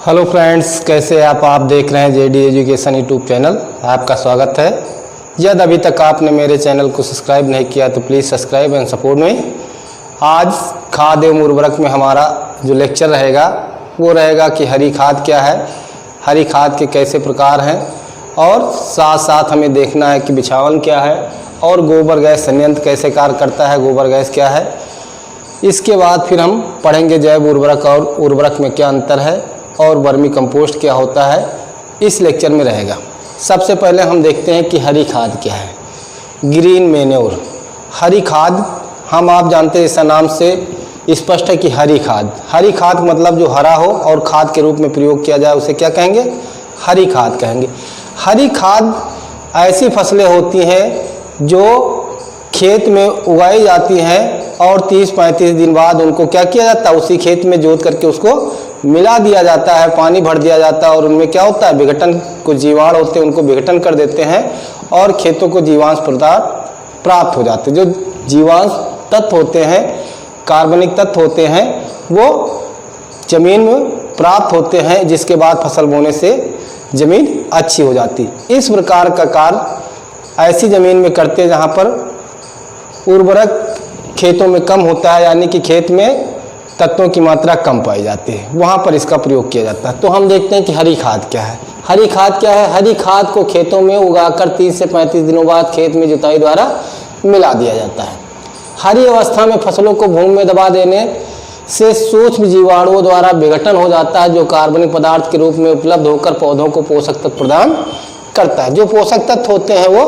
Hello friends, कैसे आप देख रहे हैं जेडी एजुकेशन यूट्यूब चैनल। आपका स्वागत है। यदि अभी तक आपने मेरे चैनल को सब्सक्राइब नहीं किया तो प्लीज़ सब्सक्राइब एंड सपोर्ट में। आज खाद एवं उर्वरक में हमारा जो लेक्चर रहेगा वो रहेगा कि हरी खाद क्या है, हरी खाद के कैसे प्रकार हैं, और साथ साथ हमें देखना है कि बिछावन क्या है और गोबर गैस संयंत्र कैसे कार्य करता है, गोबर गैस क्या है। इसके बाद फिर हम पढ़ेंगे जैव उर्वरक और उर्वरक में क्या अंतर है और वर्मी कंपोस्ट क्या होता है, इस लेक्चर में रहेगा। सबसे पहले हम देखते हैं कि हरी खाद क्या है। ग्रीन मैन्योर, हरी खाद हम आप जानते हैं, इसका नाम से स्पष्ट है कि हरी खाद। हरी खाद मतलब जो हरा हो और खाद के रूप में प्रयोग किया जाए उसे क्या कहेंगे, हरी खाद कहेंगे। हरी खाद ऐसी फसलें होती हैं जो खेत में उगाई जाती हैं और 30-35 दिन बाद उनको क्या किया जाता है, उसी खेत में जोत करके उसको मिला दिया जाता है, पानी भर दिया जाता है और उनमें क्या होता है, विघटन, कुछ जीवाणु होते हैं उनको विघटन कर देते हैं और खेतों को जीवांश पदार्थ प्राप्त हो जाते हैं। जो जीवांश तत्व होते हैं, कार्बनिक तत्व होते हैं, वो जमीन में प्राप्त होते हैं, जिसके बाद फसल बोने से जमीन अच्छी हो जाती। इस प्रकार का कार्य ऐसी जमीन में करते हैं जहाँ पर उर्वरक खेतों में कम होता है, यानी कि खेत में तत्वों की मात्रा कम पाई जाती है, वहाँ पर इसका प्रयोग किया जाता है। तो हम देखते हैं कि हरी खाद क्या है। हरी खाद क्या है, हरी खाद को खेतों में उगाकर 30 से 35 दिनों बाद खेत में जुताई द्वारा मिला दिया जाता है। हरी अवस्था में फसलों को भूमि में दबा देने से सूक्ष्म जीवाणुओं द्वारा विघटन हो जाता है, जो कार्बनिक पदार्थ के रूप में उपलब्ध होकर पौधों को पोषक तत्व प्रदान करता है। जो पोषक तत्व होते हैं वो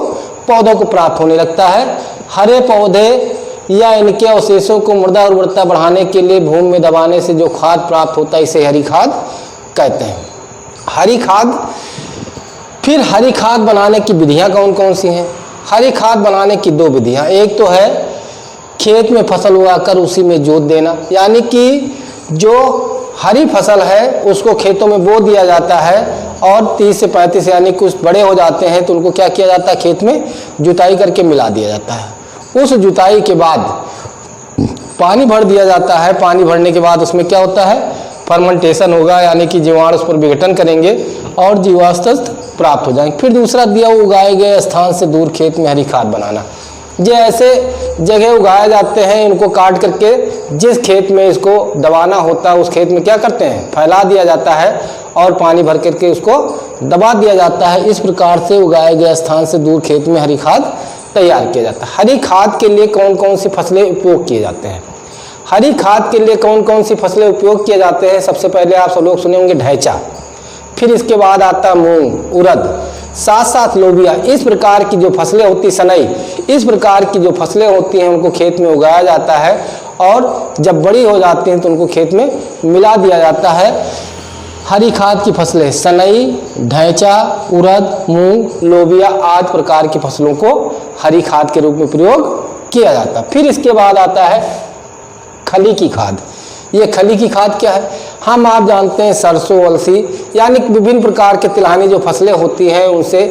पौधों को प्राप्त होने लगता है। हरे पौधे या इनके अवशेषों को मृदा उर्वरता बढ़ाने के लिए भूमि में दबाने से जो खाद प्राप्त होता है इसे हरी खाद कहते हैं। हरी खाद, फिर हरी खाद बनाने की विधियां कौन कौन सी हैं। हरी खाद बनाने की दो विधियां, एक तो है खेत में फसल उगाकर उसी में जोत देना, यानी कि जो हरी फसल है उसको खेतों में बो दिया जाता है और 30 से 35 यानी कुछ बड़े हो जाते हैं तो उनको क्या किया जाता है, खेत में जुताई करके मिला दिया जाता है। उस जुताई के बाद पानी भर दिया जाता है। पानी भरने के बाद उसमें क्या होता है, फर्मेंटेशन होगा, यानी कि जीवाणु उस पर विघटन करेंगे और जीवाश्म तत्व प्राप्त हो जाएंगे। फिर दूसरा दिया उगाए गए स्थान से दूर खेत में हरी खाद बनाना। ये ऐसे जगह उगाए जाते हैं, इनको काट करके जिस खेत में इसको दबाना होता है उस खेत में क्या करते हैं, फैला दिया जाता है और पानी भर करके उसको दबा दिया जाता है। इस प्रकार से उगाए गए स्थान से दूर खेत में हरी खाद तैयार किया जाता है। हरी खाद के लिए कौन कौन सी फसलें उपयोग किए जाते हैं। हरी खाद के लिए कौन कौन सी फसलें उपयोग किए जाते हैं। सबसे पहले आप सब लोग सुने होंगे ढैंचा, फिर इसके बाद आता मूंग, उड़द, साथ साथ लोबिया। इस प्रकार की जो फसलें होती, सनई, इस प्रकार की जो फसलें होती हैं उनको खेत में उगाया जाता है और जब बड़ी हो जाती हैं तो उनको खेत में मिला दिया जाता है। हरी खाद की फसलें सनई, ढैंचा, उड़द, मूंग, लोबिया आदि प्रकार की फसलों को हरी खाद के रूप में प्रयोग किया जाता है। फिर इसके बाद आता है खली की खाद। ये खली की खाद क्या है, हम आप जानते हैं सरसों, अलसी, यानी विभिन्न प्रकार के तिलहनी जो फसलें होती हैं उनसे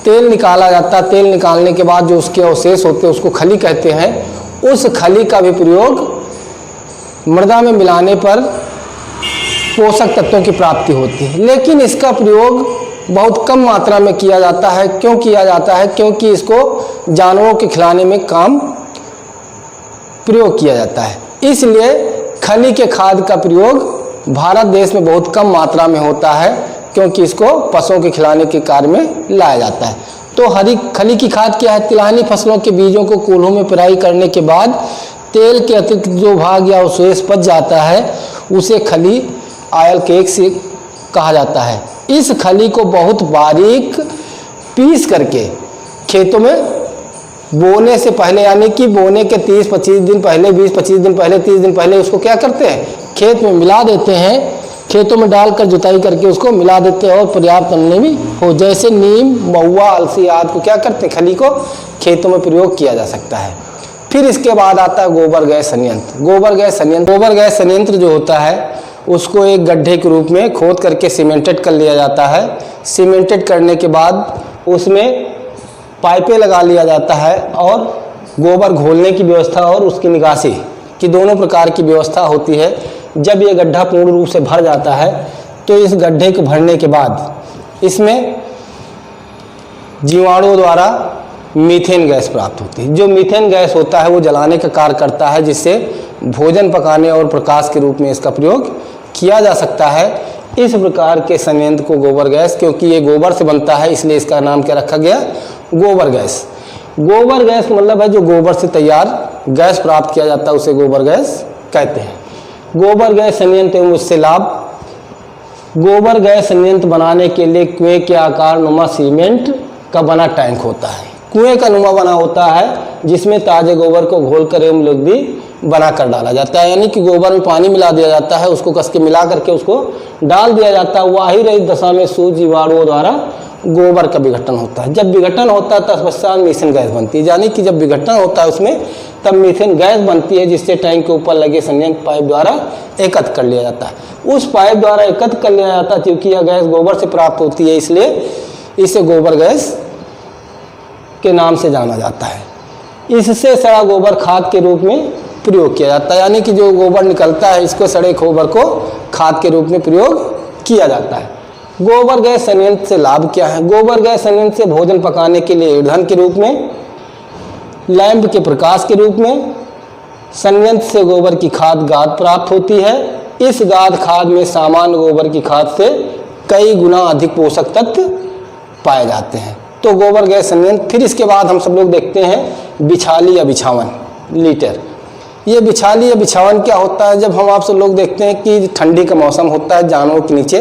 तेल निकाला जाता है। तेल निकालने के बाद जो उसके अवशेष होते हैं उसको खली कहते हैं। उस खली का भी प्रयोग मृदा में मिलाने पर पोषक तत्वों की प्राप्ति होती है, लेकिन इसका प्रयोग बहुत कम मात्रा में किया जाता है। क्यों किया जाता है, क्योंकि इसको जानवरों के खिलाने में काम प्रयोग किया जाता है। इसलिए खली के खाद का प्रयोग भारत देश में बहुत कम मात्रा में होता है, क्योंकि इसको पशुओं के खिलाने के कार्य में लाया जाता है। तो खली की खाद क्या है, तिलहनी फसलों के बीजों को कूल्हों में पेराई करने के बाद तेल के अतिरिक्त जो भाग या अवशेष बच जाता है उसे खली आयल केक से कहा जाता है। इस खली को बहुत बारीक पीस करके खेतों में बोने से पहले, यानी कि बोने के 30-25 दिन पहले, 20-25 दिन पहले, 30 दिन पहले उसको क्या करते हैं, खेत में मिला देते हैं। खेतों में डालकर जुताई करके उसको मिला देते हैं और पर्याप्त नमी भी हो, जैसे नीम, महुआ, अलसी आदि को क्या करते हैं, खली को खेतों में प्रयोग किया जा सकता है। फिर इसके बाद आता है गोबर गैस संयंत्र। गोबर गैस संयंत्र जो होता है उसको एक गड्ढे के रूप में खोद करके सीमेंटेड कर लिया जाता है। सीमेंटेड करने के बाद उसमें पाइपें लगा लिया जाता है और गोबर घोलने की व्यवस्था और उसकी निकासी की दोनों प्रकार की व्यवस्था होती है। जब ये गड्ढा पूर्ण रूप से भर जाता है तो इस गड्ढे को भरने के बाद इसमें जीवाणुओं द्वारा मीथेन गैस प्राप्त होती है। जो मीथेन गैस होता है वो जलाने का कार्य करता है, जिससे भोजन पकाने और प्रकाश के रूप में इसका प्रयोग किया जा सकता है। इस प्रकार के संयंत्र को गोबर गैस, क्योंकि ये गोबर से बनता है इसलिए इसका नाम क्या रखा गया, गोबर गैस। गोबर गैस मतलब है जो गोबर से तैयार गैस प्राप्त किया जाता है उसे गोबर गैस कहते हैं। गोबर गैस संयंत्र एवं उससे लाभ। गोबर गैस संयंत्र बनाने के लिए कुएं के आकार नुमा सीमेंट का बना टैंक होता है। कुएं का नुमा बना होता है जिसमें ताजे गोबर को घोलकर एवं लुगदी बना कर डाला जाता है, यानी कि गोबर में पानी मिला दिया जाता है, उसको कस के मिला करके उसको डाल दिया जाता है। वाही रहित दशा में सूक्ष्म जीवाणुओं द्वारा गोबर का विघटन होता है। जब विघटन होता है तत्पश्चात मीथेन गैस बनती है, यानी कि जब विघटन होता है उसमें तब मीथेन गैस बनती है, जिससे टैंक के ऊपर लगे संयंत्र पाइप द्वारा एकत्र कर लिया जाता है। उस पाइप द्वारा एकत्र कर लिया जाता है, क्योंकि यह गैस गोबर से प्राप्त होती है इसलिए इसे गोबर गैस के नाम से जाना जाता है। इससे सड़ा गोबर खाद के रूप में प्रयोग किया जाता है, यानी कि जो गोबर निकलता है इसको सड़े गोबर को खाद के रूप में प्रयोग किया जाता है। गोबर गैस संयंत्र से लाभ क्या है? गोबर गैस संयंत्र से भोजन पकाने के लिए ईंधन के रूप में, लैंप के प्रकाश के रूप में, संयंत्र से गोबर की खाद गाद प्राप्त होती है। इस गाद खाद में सामान्य गोबर की खाद से कई गुना अधिक पोषक तत्व पाए जाते हैं। तो गोबर गैस संयंत्र। फिर इसके बाद हम सब लोग देखते हैं बिछाली या बिछावन लीटर। ये बिछाली या बिछावन क्या होता है? जब हम आप सब लोग देखते हैं कि ठंडी का मौसम होता है, जानवरों के नीचे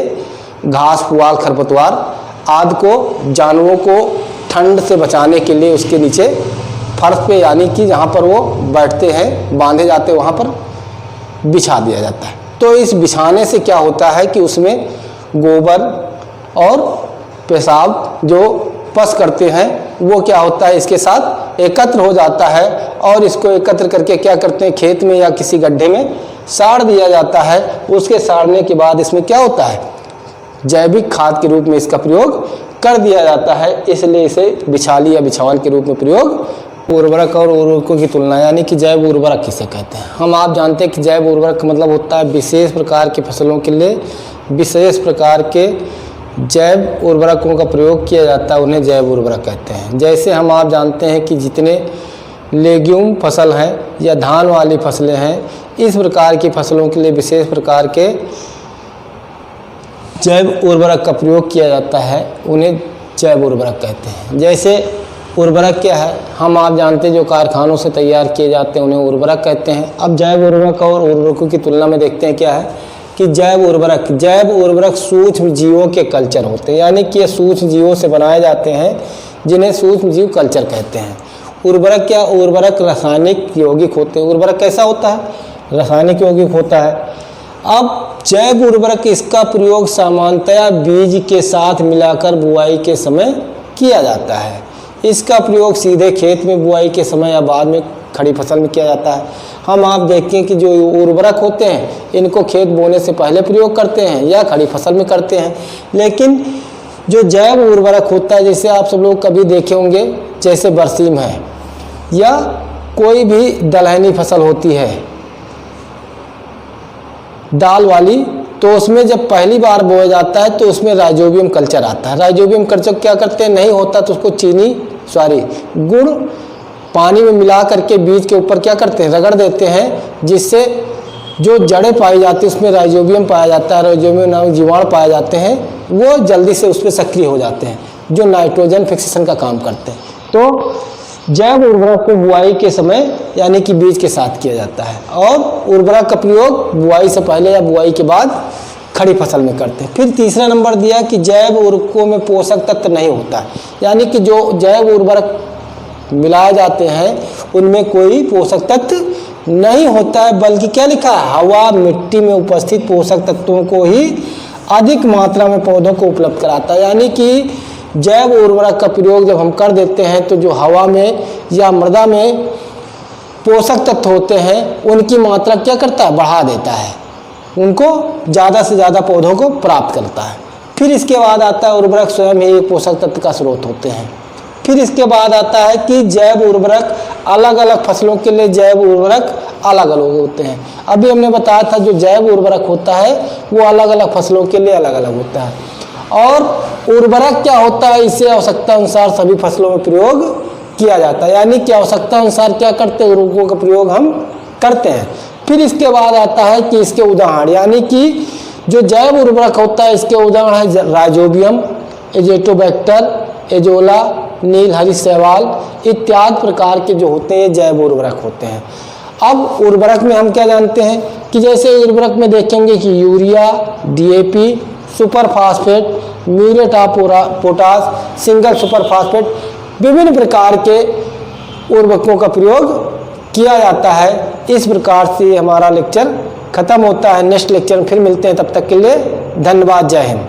घास पुआल खरपतवार आदि को जानवरों को ठंड से बचाने के लिए उसके नीचे फर्श पे, यानी कि जहाँ पर वो बैठते हैं बांधे जाते हैं वहाँ पर बिछा दिया जाता है। तो इस बिछाने से क्या होता है कि उसमें गोबर और पेशाब जो पस करते हैं वो क्या होता है इसके साथ एकत्र हो जाता है, और इसको एकत्र करके क्या करते हैं खेत में या किसी गड्ढे में साड़ दिया जाता है। उसके साड़ने के बाद इसमें क्या होता है, जैविक खाद के रूप में इसका प्रयोग कर दिया जाता है, इसलिए इसे बिछाली या बिछावन के रूप में प्रयोग। उर्वरक और उर्वरकों की तुलना, यानी कि जैव उर्वरक किसे कहते हैं? हम आप जानते हैं कि जैव उर्वरक का मतलब होता है विशेष प्रकार की फसलों के लिए विशेष प्रकार के जैव उर्वरकों का प्रयोग किया जाता है, उन्हें जैव उर्वरक कहते हैं। जैसे हम आप जानते हैं कि जितने लेग्यूम फसल हैं या धान वाली फसलें हैं, इस प्रकार की फसलों के लिए विशेष प्रकार के जैव उर्वरक का प्रयोग किया जाता है, उन्हें जैव उर्वरक कहते हैं। जैसे उर्वरक क्या है, हम आप जानते हैं जो कारखानों से तैयार किए जाते हैं उन्हें उर्वरक कहते हैं। अब जैव उर्वरक और उर्वरकों की तुलना में देखते हैं क्या है कि जैव उर्वरक सूक्ष्म जीवों के कल्चर होते हैं, यानी कि ये सूक्ष्म जीवों से बनाए जाते हैं जिन्हें सूक्ष्म जीव कल्चर कहते हैं। उर्वरक क्या? उर्वरक रासायनिक यौगिक होते हैं। उर्वरक कैसा होता है? रासायनिक यौगिक होता है। अब जैव उर्वरक इसका प्रयोग सामान्यतया बीज के साथ मिलाकर बुआई के समय किया जाता है। इसका प्रयोग सीधे खेत में बुआई के समय या बाद में खड़ी फसल में किया जाता है। हम आप देखते हैं कि जो उर्वरक होते हैं इनको खेत बोने से पहले प्रयोग करते हैं या खड़ी फसल में करते हैं, लेकिन जो जैव उर्वरक होता है, जैसे आप सब लोग कभी देखे होंगे, जैसे बरसीम है या कोई भी दलहनी फसल होती है दाल वाली, तो उसमें जब पहली बार बोया जाता है तो उसमें राइजोबियम कल्चर आता है। राइजोबियम कल्चर क्या करते हैं, नहीं होता तो उसको गुड़ पानी में मिला करके बीज के ऊपर क्या करते हैं, रगड़ देते हैं, जिससे जो जड़ें पाई जाती हैं उसमें राइजोबियम पाया जाता है, राइजोबियम नामक जीवाणु पाए जाते हैं, वो जल्दी से उस पर सक्रिय हो जाते हैं जो नाइट्रोजन फिक्सेशन का काम करते हैं। तो जैव उर्वरक को बुआई के समय यानी कि बीज के साथ किया जाता है, और उर्वरक का प्रयोग बुआई से पहले या बुआई के बाद खड़ी फसल में करते हैं। फिर तीसरा नंबर दिया कि जैव उर्वरकों में पोषक तत्व नहीं होता है, यानी कि जो जैव उर्वरक मिलाए जाते हैं उनमें कोई पोषक तत्व नहीं होता है, बल्कि क्या लिखा है, हवा मिट्टी में उपस्थित पोषक तत्वों को ही अधिक मात्रा में पौधों को उपलब्ध कराता है। यानी कि जैव उर्वरक का प्रयोग जब हम कर देते हैं तो जो हवा में या मृदा में पोषक तत्व होते हैं उनकी मात्रा क्या करता है, बढ़ा देता है, उनको ज़्यादा से ज़्यादा पौधों को प्राप्त करता है। फिर इसके बाद आता है उर्वरक स्वयं ही पोषक तत्व का स्रोत होते हैं। फिर इसके बाद आता है कि जैव उर्वरक, अलग अलग फसलों के लिए जैव उर्वरक अलग अलग होते हैं। अभी हमने बताया था जो जैव उर्वरक होता है वो अलग अलग फसलों के लिए अलग अलग होता है। और उर्वरक क्या होता है, इसे आवश्यकता अनुसार सभी फसलों में प्रयोग किया जाता है, यानी कि आवश्यकता अनुसार क्या करते हैं, उर्वरकों का प्रयोग हम करते हैं। फिर इसके बाद आता है कि इसके उदाहरण, यानी कि जो जैव उर्वरक होता है इसके उदाहरण है राइजोबियम, एजेटोबैक्टर, एजोला, नील हरी शैवाल इत्यादि प्रकार के जो होते हैं जैव उर्वरक होते हैं। अब उर्वरक में हम क्या जानते हैं कि जैसे उर्वरक में देखेंगे कि urea, DAP, super phosphate, muriate of potash, single super phosphate, विभिन्न प्रकार के उर्वरकों का प्रयोग किया जाता है। इस प्रकार से हमारा लेक्चर खत्म होता है। नेक्स्ट लेक्चर में फिर मिलते हैं, तब तक के लिए धन्यवाद, जय हिंद।